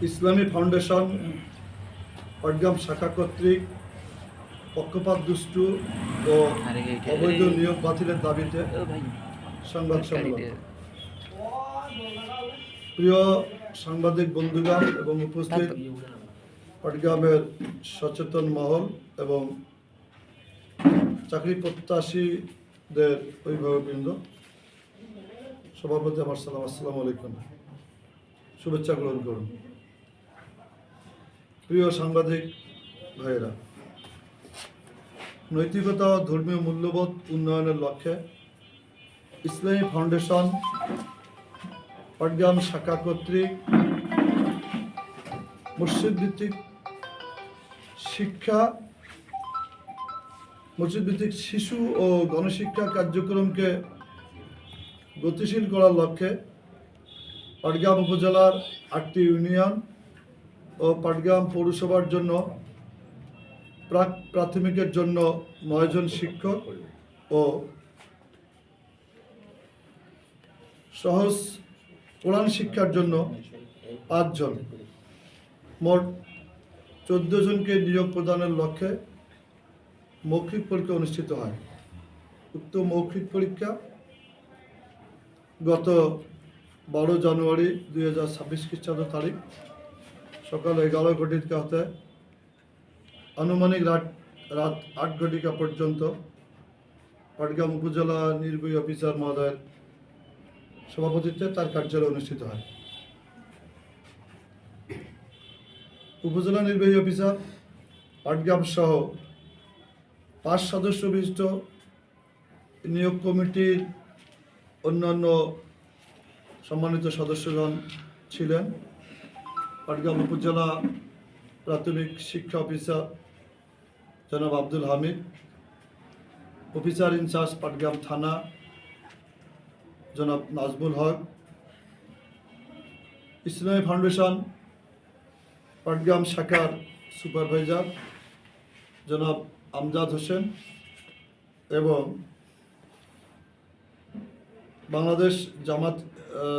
ইসলামী foundation Patgram শাখা কর্তৃক পক্ষপাত দুষ্টু ও অবৈধ নিয়োগ বাতিলের দাবিতে সংবাদ সম্মেলন। প্রিয় সাংবাদিক বন্ধুগণ এবং উপস্থিত পাটগ্রামের সচেতন মহল এবং চাকরি প্রত্যাশীদের অভিভাবকবৃন্দ, সবার প্রতি আমার সালাম, আসসালামু আলাইকুম, শুভেচ্ছা গ্রহণ করুন। প্রিয় সাংবাদিক ভাইয়েরা, নৈতিকতা ও ধর্মীয় মূল্যবোধ উন্নয়নের লক্ষ্যে ইসলামী ফাউন্ডেশন পাটগ্রাম শাখা কর্তৃক মসজিদ ভিত্তিক শিশু ও গণশিক্ষা কার্যক্রমকে গতিশীল করার লক্ষ্যে পাটগ্রাম উপজেলার 8টি ইউনিয়ন ও পাটগ্রাম পৌরসভার জন্য প্রাথমিকের জন্য 9 জন শিক্ষক ও সহজ কোরআন শিক্ষার জন্য 5 জন, মোট 14 জনকে নিয়োগ প্রদানের লক্ষ্যে মৌখিক পরীক্ষা অনুষ্ঠিত হয়। উক্ত মৌখিক পরীক্ষা গত 12 জানুয়ারি 2026 খ্রিস্টাব্দ তারিখ সকাল 11 ঘটিকা হতে আনুমানিক রাত 8 ঘটিকা পর্যন্ত পাটগ্রাম উপজেলা নির্বাহী অফিসার মহোদয়ের সভাপতিত্বে তার কার্যালয় অনুষ্ঠিত হয়। উপজেলা নির্বাহী অফিসার পাটগ্রাম সহ 5 সদস্য বিশিষ্ট নিয়োগ কমিটির অন্যান্য সম্মানিত সদস্যগণ ছিলেন। পাটগ্রাম উপজেলা প্রাথমিক শিক্ষা অফিসার জনাব আব্দুল হামিদ, অফিসার ইনচার্জ পাটগ্রাম থানা জনাব নাজমুল হক, ইসলামী ফাউন্ডেশন পাটগ্রাম শাখার সুপারভাইজার জনাব আমজাদ হোসেন এবং বাংলাদেশ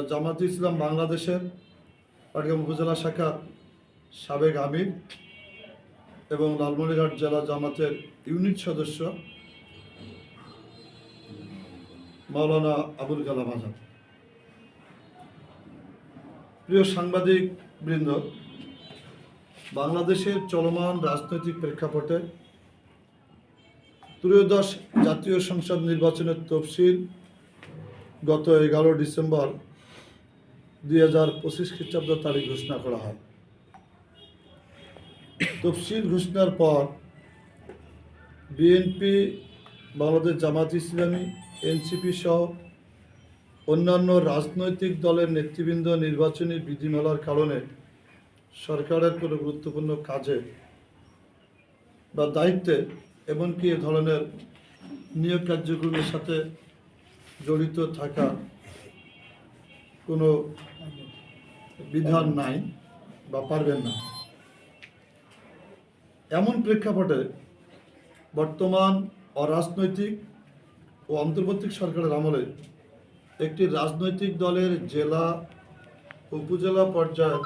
জামাতে ইসলাম বাংলাদেশের পাটগ্রাম উপজেলা শাখার সাবেক আমির এবং লালমনিরহাট জেলা জামাতের ইউনিট সদস্য মাওলানা আবুল কালাম আজাদ। প্রিয় সাংবাদিক বৃন্দ, বাংলাদেশের চলমান রাজনৈতিক প্রেক্ষাপটে ত্রয়োদশ জাতীয় সংসদ নির্বাচনের তফসিল গত 11 ডিসেম্বর 2025 খ্রিস্টাব্দ তারিখ ঘোষণা করা হয়। তফসিল ঘোষণার পর বিএনপি, বাংলাদেশ জামাত ইসলামী, এনসিপি সহ অন্যান্য রাজনৈতিক দলের নেতৃবৃন্দ নির্বাচনী বিধিমালার কারণে সরকারের কোনো গুরুত্বপূর্ণ কাজে বা দায়িত্বে, এমনকি এ ধরনের নিয়োগ কার্যক্রমের সাথে জড়িত থাকার কোনো বিধান নাই বা পারবেন না। এমন প্রেক্ষাপটে বর্তমান অরাজনৈতিক ও অন্তর্বর্তী সরকারের আমলে একটি রাজনৈতিক দলের জেলা উপজেলা পর্যায়ে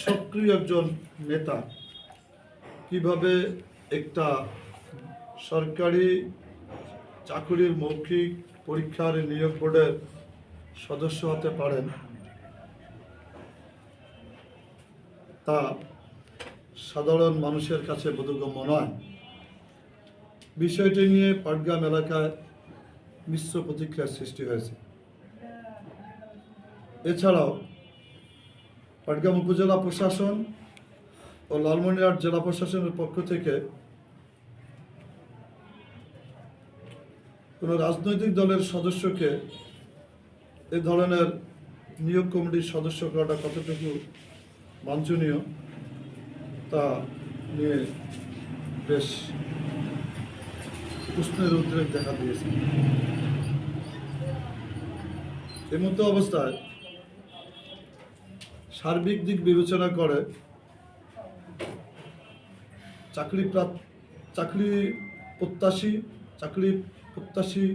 সক্রিয় একজন নেতা কিভাবে একটা সরকারি চাকুরির মৌখিক পরীক্ষার নিয়োগ বোর্ডের সদস্য হতে পারেন তা সাধারণ মানুষের কাছে বোধগম্য নয়। বিষয়টি নিয়ে পাটগ্রাম এলাকায় মিশ্র প্রতিক্রিয়ার সৃষ্টি হয়েছে। এছাড়াও পাটগ্রাম উপজেলা প্রশাসন ও লালমনিরহাট জেলা প্রশাসনের পক্ষ থেকে কোনো রাজনৈতিক দলের সদস্যকে এ ধরনের নিয়োগ কমিটির সদস্য করাটা কতটুকু বাঞ্ছনীয় তা নিয়ে বেশ প্রশ্নের উদ্রেক দেখা দিয়েছে। এমতো অবস্থায় সার্বিক দিক বিবেচনা করে চাকরি প্রত্যাশী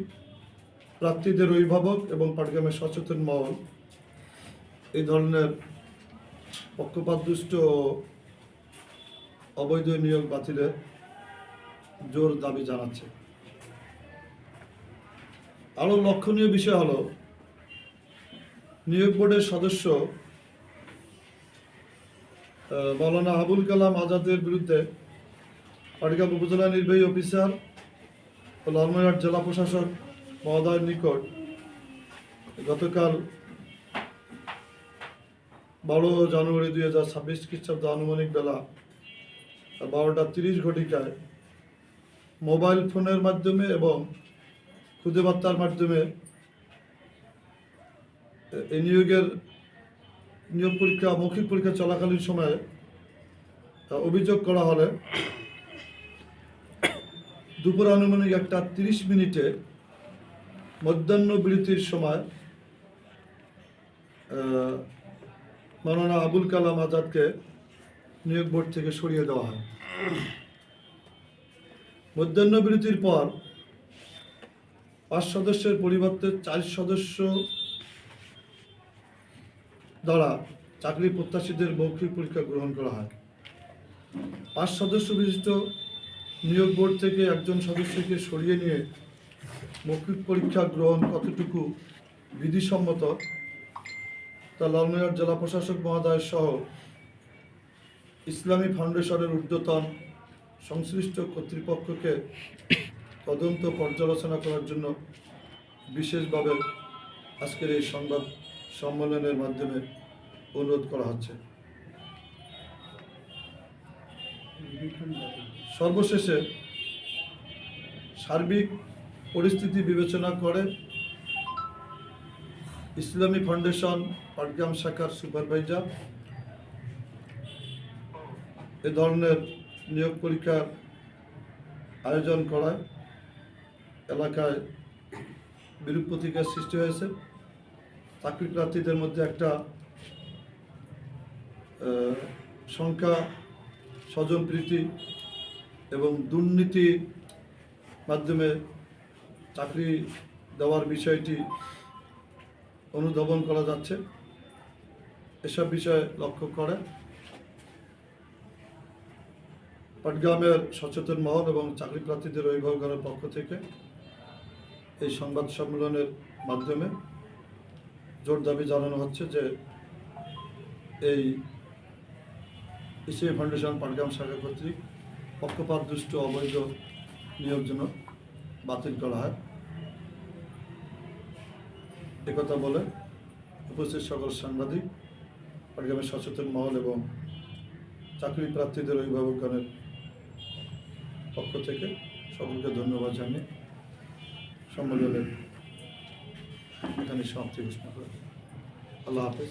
প্রার্থীদের অভিভাবক এবং পাটগ্রামের সচেতন মহল এই ধরনের পক্ষপাতদুষ্ট ও অবৈধ নিয়োগ বাতিলের জোর দাবি জানাচ্ছে। আরও লক্ষণীয় বিষয় হলো, নিয়োগ বোর্ডের সদস্য মৌলানা আবুল কালাম আজাদের বিরুদ্ধে পাটগ্রাম উপজেলা নির্বাহী অফিসার ও লালমনিরহাট জেলা প্রশাসক মহোদয়ের নিকট গতকাল 12 জানুয়ারি 2026 খ্রিস্টাব্দ আনুমানিক বেলা 12:30 মোবাইল ফোনের মাধ্যমে এবং খুদে বার্তার মাধ্যমে এই নিয়োগ পরীক্ষা মৌখিক পরীক্ষা চলাকালীন সময়ে অভিযোগ করা হলে দুপুর আনুমানিক 1:30 মধ্যাহ্ন বিরতির সময় মৌলানা আবুল কালাম আজাদকে নিয়োগ বোর্ড থেকে সরিয়ে দেওয়া হয়। মধ্যাহ্ন বিরতির পর 5 সদস্যের পরিবর্তে 4 সদস্য দ্বারা চাকরি প্রত্যাশীদের মৌখিক পরীক্ষা গ্রহণ করা হয়। 5 সদস্য বিশিষ্ট নিয়োগ বোর্ড থেকে একজন সদস্যকে সরিয়ে নিয়ে মৌখিক পরীক্ষা গ্রহণ কতটুকু বিধিসম্মত তা লালমনিরহাট জেলা প্রশাসক মহোদয় সহ ইসলামী ফাউন্ডেশনের ঊর্ধ্বতন সংশ্লিষ্ট কর্তৃপক্ষকে তদন্ত পর্যালোচনা করার জন্য বিশেষভাবে আজকের এই সংবাদ সম্মেলনের মাধ্যমে অনুরোধ করা হচ্ছে। সর্বশেষে সার্বিক পরিস্থিতি বিবেচনা করে ইসলামী ফাউন্ডেশন পাটগ্রাম শাখার সুপারভাইজার এ ধরনের নিয়োগ পরীক্ষার আয়োজন করায় এলাকায় বিরূপ প্রতিক্রিয়ার সৃষ্টি হয়েছে। চাকরি প্রার্থীদের মধ্যে একটা সংখ্যা স্বজনপ্রীতি এবং দুর্নীতির মাধ্যমে চাকরি দেওয়ার বিষয়টি অনুধাবন করা যাচ্ছে। এসব বিষয়ে লক্ষ্য করে পাটগ্রামের সচেতন মহল এবং চাকরি প্রার্থীদের অভিভাবকগণের পক্ষ থেকে এই সংবাদ সম্মেলনের মাধ্যমে জোর দাবি জানানো হচ্ছে যে এই ইসলামী ফাউন্ডেশন পাটগ্রাম শাখা কর্তৃক পক্ষপাতদুষ্ট অবৈধ নিয়োগ যেন বাতিল করা হয়। একথা বলে উপস্থিত সকল সাংবাদিক, পাটগ্রামের সচেতন মহল এবং চাকরি প্রার্থীদের অভিভাবকগণের পক্ষ থেকে সকলকে ধন্যবাদ জানিয়ে সম্মেলনের এখানে সমাপ্তি ঘোষণা করে। আল্লাহ হাফেজ।